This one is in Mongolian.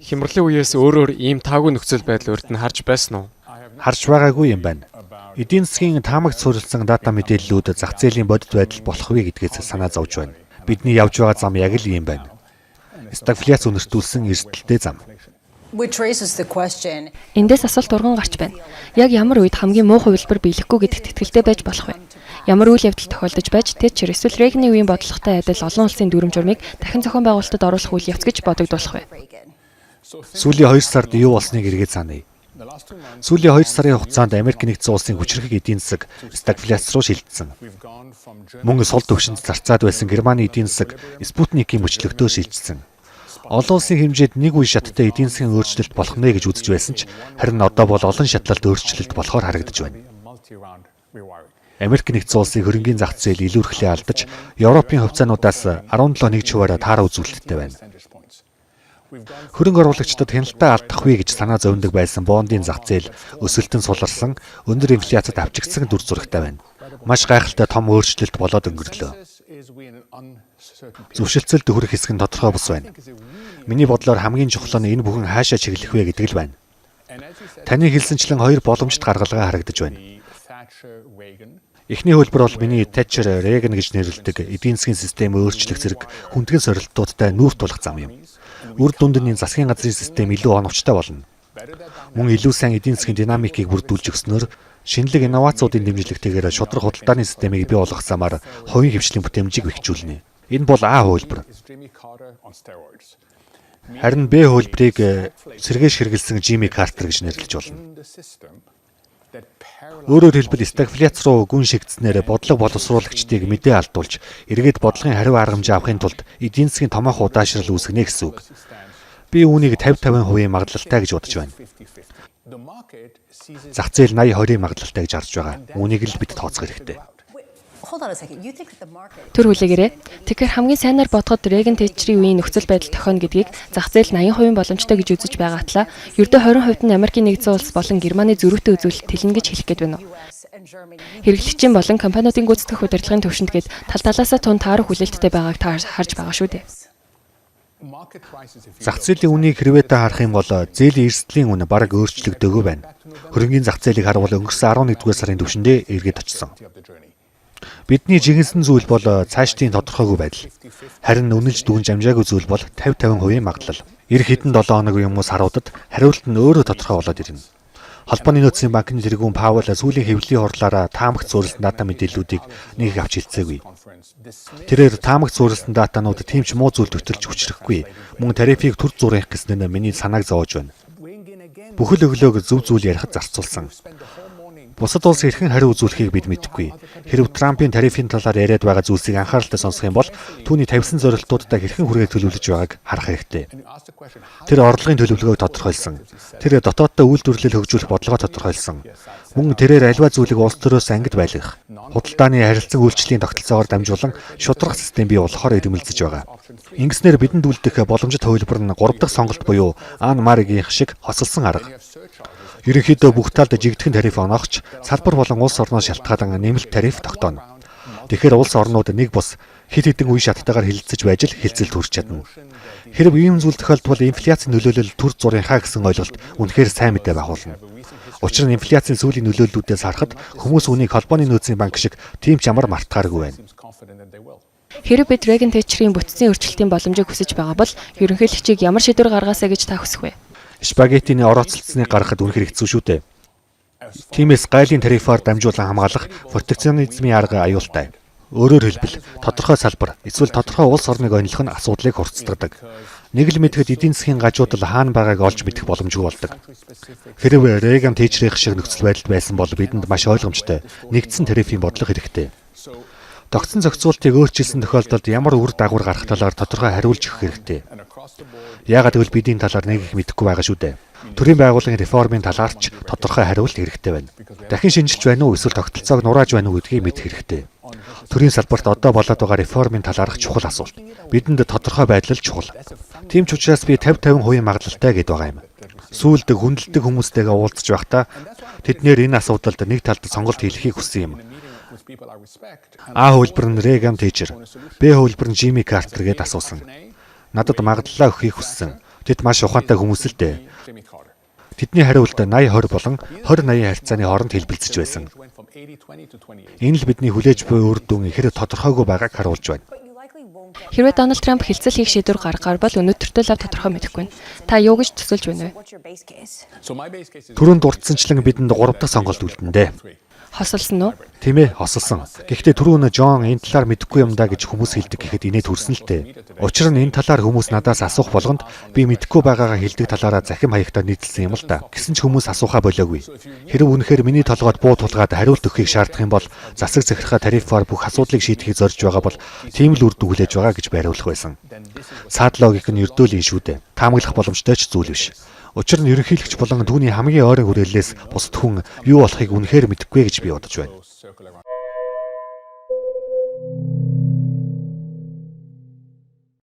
Хямралын үеэс өөрөөр ийм таагүй нөхцөл байдал урд нь харж байсан уу? Харж байгаагүй юм байна. Эдийн засгийн таамагт суурилсан дата мэдээллүүд зах зээлийн бодит байдал болох вэ гэдгээс санаа зовж байна. Бидний явж байгаа зам яг л ийм байна. Стагфляц үнэртүүлсэн эрсдэлтэй зам. Эндээс асуулт урган гарч байна. Яг ямар үед хамгийн муу хувилбар биелэхгүй гэдэгт итгэлтэй байж болох вэ? Ямар үйл явдал тохиолдож байж Thatcher эсвэл Reagan-ийн үеийн бодлоготой адил олон улсын дүрм журмыг дахин зохион байгуулалтад оруулах үйл явц гэж бодогдуулах вэ? Сүүлийн 2 сард юу болсныг эргээд саная. Сүүлийн 2 сарын хугацаанд Америк нэгдсэн улсын хүчирхэг эдийн засаг стагфляц руу шилжсэн. Мөн сул түвшинд зарцаад байсан Германы эдийн засаг Спутникийн мөчлөгтөө шилжсэн. Олон улсын хэмжээнд нэг үе шаттай эдийн засгийн өөрчлөлт болох нэ гэж үзэж байсан ч харин одоо бол олон шатлалт өөрчлөлт болохоор харагдаж байна. Америк нэгдсэн улсын хөрөнгийн зах зээл илүүрхлээ алдаж, Европын хувьцаануудаас 17 хувиараа таараа үзүүлэлттэй байна. Хөрөнгө оруулагчдад хяналтаа алдах вэ гэж санаа зовндог байсан бондын зах зээл өсөлтөнд суларсан, өндөр инфляцид авчигдсан дүр зурагтай байна. Маш гайхалтай том өөрчлөлт болоод өнгөрлөө. Зөвшөлтсөлд хүрэх хэсэг нь тодорхой бус байна. Миний бодлоор хамгийн чухал нь энэ бүхэн хаашаа чиглэх вэ гэдэг л байна. Таны хэлсэнчлэн 2 боломжит гаргалгаа харагдаж байна. Эхний хөлбөр бол миний Thatcher, Reagan гэж нэрлэдэг эдийн засгийн системийг өөрчлөх зэрэг хүндгэн сорилтуудтай нүүр тулах зам юм. Үр дүндний засгийн газрын систем илүү оновчтой болно. Мөн илүү сайн эдийн засгийн динамикийг бүрдүүлж өгснөөр шинэлэг инновацуудын дэмжлэгтэйгээр шудраг худалдааны системийг бий болгох замаар хувийн хвшлийн бүтээмжийг бэхжүүлнэ. Энэ бол А хөлбөр. Харин Б хөлбөрийг сэргээш хэрэгэлсэн Jimmy Carter гэж нэрлэж болно. Өөрөөр хэлбэл стагфляц руу гүн шигдснээр бодлого боловсруулагчдыг мэдээ алдуулж, эргээд бодлогын хариу аргамжаа авахын тулд эдийн засгийн томоохон удаашрал үүсгэнэ гэсэн үг. Би үүнийг 50-50% магадлалтай гэж бодож байна. Зах зээл 80-20 магадлалтай гэж харж байгаа. Үүнийг л бид тооцох хэрэгтэй. Түр хүлээгээрэй. Тэгэхээр хамгийн сайнаар бодоход Reagan Thatcher-ийн үеийн нөхцөл байдал тохино гэдгийг зах зээл 80% боломжтой гэж үзэж байгаа атлаа ердөө 20% нь Америкийн нэгдсэн улс болон Германы зөрүүтэй үзүүлэлт тэлнэ гэж хэлэх гээд байна уу? Хэрэглэгчийн болон компаниудын гүйцэтгэх удирдлагын төвшөнд гээд тал талаасаа тун таарах хүлээлттэй байгааг та харж байгаа шүү дээ. Зах зээлийн үнийг хэрвээ та харах юм бол зээлийн эрсдлийн үн бараг өөрчлөгдөөгүй байна. Хөрөнгийн зах зээлийг харуул өнгөрсөн 11-р сарын түвшиндээ эргээд очсон. Бидний жигэнсэн зүйл бол цаашдын тодорхойгүй байдал. Харин үнэлж дүгнж амжаагүй зүйл бол 50-50% магадлал. Ирэх хэдэн 7 хоног юм уу саруудад хариулт нь өөрөө тодорхой болоод ирнэ. Холбооны нөөцийн банкны тэргүүн Паул сүүлийн хэвлэлийн хурлаараа таамагт суурилсан дата мэдээллүүдийг нэг авч хэлцээгүй. Тэрээр таамагт суурилсан датанууд тийм ч муу зүйл төтөлж хүчрэхгүй. Мөн тарифыг төр зурх гэсэн нь миний санааг зовоож байна. Бүхэл өглөөг зөв зүйл ярихад зарцуулсан. Бусад улс хэрхэн хариу үзүүлэхийг бид мэдэхгүй. Хэрв Трампын тарифын талаар яриад байгаа зүйлсийг анхааралтай сонсох юм бол түүний тавьсан зорилтуудаа хэрхэн хүрээ төлөвлөж байгааг харах хэрэгтэй. Тэр орлогын төлөвлөгөөг тодорхойлсон. Тэр дотооддоо үйлдвэрлэл хөгжүүлэх бодлогоо тодорхойлсон. Мөн тэрээр альва зүйлийг улс төрөөс ангид байлгах, худалдааны харилцан үйлчлэлийн тогтолцоогоор дамжуулан шударга систем бий болохоор ирмэлзэж байгаа. Ингэснээр бидэнд үлдэх боломжит хувилбар нь 3 дахь сонголт буюу Ан Маригийн шиг хоцолсон арга. Ерөнхийдөө бүх талд жигдхэн тариф оноогч салбар болон улс орноос шалтгаалan нэмэлт тариф тогтооно. Тэгэхээр улс орнууд нэг бус хэд хэдэн үе шаттайгаар хилцэж байж л хэлцэлд хүрч чадна. Хэрв ийм зүйл тохиолдвол инфляцийн нөлөөлөл төр зурынхаа гэсэн ойлголт үнэхээр сайн мэдээ байгуулна. Учир нь инфляцийн сүүлийн нөлөөллүүдээс харахад хүмүүс үнийг холбооны нөөцийн банк шиг тийм ч ямар мартахааргүй байна. Хэрэг бид Reagan Thatcher-ийн бүтцийн өөрчлөлтийн боломжийг хүсэж байгаа бол ерөнхийлөгчийг ямар шийдвэр гаргаасаа гэж та хүсэх вэ? Спагеттины орооцолцсныг гаргахад үнэхээр хэцүү шүү дээ. Тиймээс гайлын тарифаар дамжуулан хамгаалах протекционизмын арга аюултай. Өөрөөр хэлбэл тодорхой салбар эсвэл тодорхой улс орныг онилох нь асуудлыг хурцдагдаг. Нэг л мэдхэд эдийн засгийн гажуудал хаана байгааг олж мэдэх боломжгүй болдог. Хэрвээ Reagan Thatcher-ийн шиг нөхцөл байдалд байсан бол бидэнд маш ойлгомжтой нэгдсэн тарифын бодлого хэрэгтэй. Тогтсон зохицуултыг өөрчилсөн тохиолдолд ямар үр дагавар гарах талаар тодорхой хариулж өгөх хэрэгтэй. Яагаад гэвэл бидний талаар нэг их мэдэхгүй байгаа шүү дээ. Төрийн байгууллагын реформын талаар ч тодорхой хариулт хэрэгтэй байна. Дахин шинжилж байна уу эсвэл тогтолцоог нурааж байна уу гэдгийг мэдэх хэрэгтэй. Төрийн салбарт одоо болоод байгаа реформын талаарх чухал асуулт. Бидэнд тодорхой байдал чухал. Тийм ч учраас би 50-50% магадлалтай гэдээ байгаа юм. Сүүлд хүндэлдэг хүмүүстэйгээ уулзж байхдаа тэднэр энэ асуудалд нэг талд сонголт хийхийг хүссэн юм. А хөлбөр нь Reagan Thatcher, Б хөлбөр нь Jimmy Carter гэдээ асуусан. Надад магадлалаа өгөхийг хүссэн. Тэд маш ухаантай хүмүүс л дээ. Тэдний хариулт 80-20 болон 20-80 харьцааны хооронд хэлбэлцэж байсан. Энэ л бидний хүлээж буй үр дүн ихэр тодорхойгүй байгааг харуулж байна. Хэрвээ Дональд Трамп хэлцэл хийх шийдвэр гаргаар бол өнөөдөртөө лав тодорхой мэдэхгүй байна. Та юу гэж төсөлж байна вэ? Түрүүнд дурдсанчлан бидэнд 3 дахь сонголт үлдэнэ. Хосолсон уу? Тийм ээ, хосолсон. Гэхдээ түрүүн Жон энэ талаар мэдэхгүй юм да гэж хүмүүс хэлдэг гэхэд инээд хүрсэн л дээ. Учир нь энэ талаар хүмүүс надаас асуух болгонд би мэдэхгүй байгаагаа хэлдэг талаараа захим хаягтаа нийтлсэн юм л да. Гэсэн ч хүмүүс асуухаа болоогүй. Хэрв үнэхээр миний толгойд буу тулгаад хариулт өгөхийг шаардах юм бол засаг захиргаа тарифаар бүх асуудлыг шийдэхийг зорж байгаа бол тийм л үр дүн хүлээж байгаа гэж байруулах байсан. Саад логик нь ердөө л энэ шүү дээ. Таамаглах боломжтой ч зүйл биш. Учир нь ерөнхийлөгч болон түүний хамгийн ойрын хүрээллээс бусад хүн юу болохыг үнэхээр мэдэхгүй гэж би бодож байна.